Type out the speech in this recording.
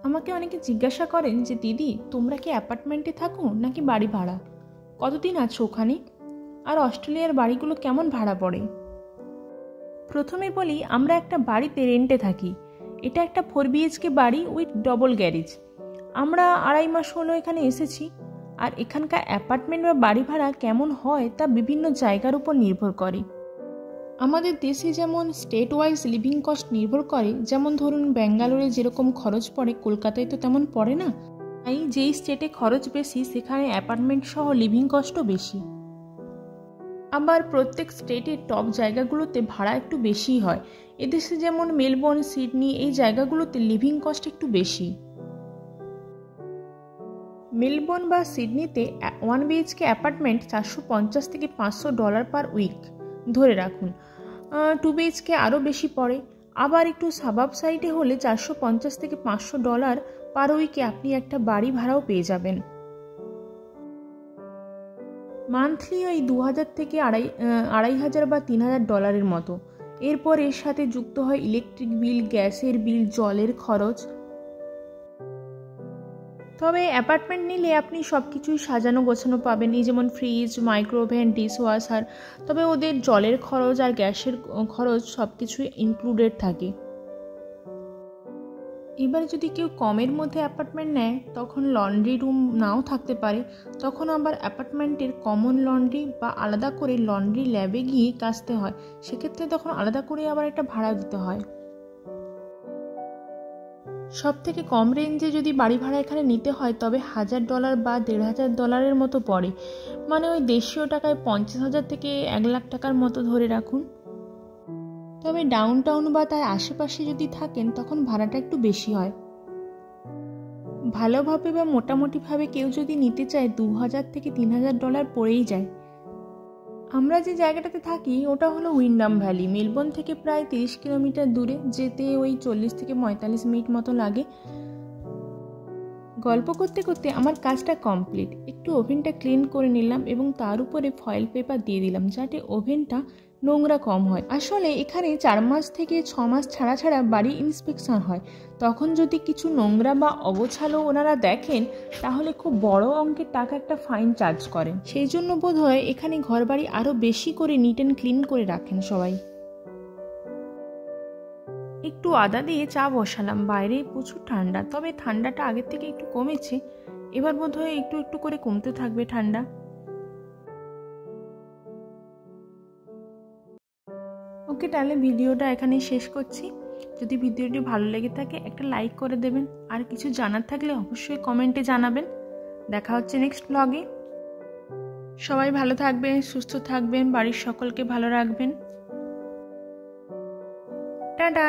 আমাকে অনেকে জিজ্ঞাসা করেন যে দিদি তোমরা কি অ্যাপার্টমেন্টে থাকো নাকি বাড়ি ভাড়া, কতদিন আছো ওখানে, আর অস্ট্রেলিয়ার বাড়িগুলো কেমন ভাড়া পড়ে। প্রথমে বলি, আমরা একটা বাড়িতে রেন্টে থাকি। এটা একটা 4 BHK বাড়ি উইথ ডবল গ্যারেজ। আমরা 2.5 মাস হলো এখানে এসেছি। আর এখানকার অ্যাপার্টমেন্ট বা বাড়ি ভাড়া কেমন হয় তা বিভিন্ন জায়গার উপর নির্ভর করে। আমাদের দেশে যেমন স্টেট ওয়াইজ লিভিং কস্ট নির্ভর করে, যেমন ধরুন ব্যাঙ্গালোরে যেরকম খরচ পড়ে কলকাতায় তো তেমন পড়ে না, তাই যেই স্টেটে খরচ বেশি সেখানে অ্যাপার্টমেন্ট সহ লিভিং কস্টও বেশি। আবার প্রত্যেক স্টেটের টপ জায়গাগুলোতে ভাড়া একটু বেশিই হয়। এদেশে যেমন মেলবোর্ন, সিডনি এই জায়গাগুলোতে লিভিং কস্ট একটু বেশি। মেলবোর্ন বা সিডনিতে 1 BHK অ্যাপার্টমেন্ট $450 থেকে $500 পার উইক ধরে রাখুন। 2 BHK আরও বেশি পড়ে। আবার একটু সাবাব সাইডে হলে $450 থেকে $500 পার উইকে আপনি একটা বাড়ি ভাড়াও পেয়ে যাবেন। মান্থলি ওই 2000 থেকে $2500 বা $3000 মতো। এরপর এর সাথে যুক্ত হয় ইলেকট্রিক বিল, গ্যাসের বিল, জলের খরচ। তবে অ্যাপার্টমেন্ট নিলে আপনি সব কিছুই সাজানো গোছানো পাবেন, এই যেমন ফ্রিজ, মাইক্রোওভেন, ডিশওয়াশার। তবে ওদের জলের খরচ আর গ্যাসের খরচ সব কিছুই ইনক্লুডেড থাকে। এবার যদি কেউ কমের মধ্যে অ্যাপার্টমেন্ট নেয় তখন লন্ড্রি রুম নাও থাকতে পারে, তখন আবার অ্যাপার্টমেন্টের কমন লন্ড্রি বা আলাদা করে লন্ড্রি ল্যাবে গিয়ে কাচতে হয়, সেক্ষেত্রে তখন আলাদা করে আবার একটা ভাড়া দিতে হয়। সব থেকে কম রেঞ্জে যদি বাড়ি ভাড়া এখানে নিতে হয় তবে $1000 বা $1500 মতো পড়ে, মানে ওই দেশীয় টাকায় 50,000 থেকে 1 লাখ টাকার মতো ধরে রাখুন। তবে ডাউন টাউন বা তার আশেপাশে যদি থাকেন তখন ভাড়াটা একটু বেশি হয়। ভালোভাবে বা মোটামুটিভাবে কেউ যদি নিতে চায় $2000 থেকে $3000 পড়েই যায়। আমরা যে জায়গাটাতে থাকি ওটা হলো উইন্ডাম ভ্যালি, মেলবোর্ন থেকে প্রায় 30 কিলোমিটার দূরে, যেতে ওই 40 থেকে 45 মিনিট মতো লাগে। গল্প করতে করতে আমার কাজটা কমপ্লিট। একটু ওভেনটা ক্লিন করে নিলাম এবং তার উপরে ফয়েল পেপার দিয়ে দিলাম যাতে ওভেনটা নোংরা কম হয়। আসলে এখানে 4 মাস থেকে 6 মাস ছাড়া ছাড়া বাড়ি ইন্সপেকশন হয়, তখন যদি কিছু নোংরা বা অগোছালো ওনারা দেখেন তাহলে খুব বড় অঙ্কের টাকা একটা ফাইন চার্জ করেন। সেই জন্য বোধহয় এখানে ঘরবাড়ি আরও বেশি করে নিট অ্যান্ড ক্লিন করে রাখেন সবাই। একটু আদা দিয়ে চা বসালাম, বাইরে প্রচুর ঠান্ডা, তবে ঠান্ডাটা আগের থেকে একটু কমেছে, এবার বোধহয় একটু একটু করে কমতে থাকবে ঠান্ডা। ওকে, তাহলে ভিডিওটা এখানে শেষ করছি। যদি ভিডিওটি ভালো লেগে থাকে একটা লাইক করে দেবেন, আর কিছু জানার থাকলে অবশ্যই কমেন্টে জানাবেন। দেখা হচ্ছে নেক্সট ব্লগে। সবাই ভালো থাকবেন, সুস্থ থাকবেন, বাড়ির সকলকে ভালো রাখবেন। টাটা।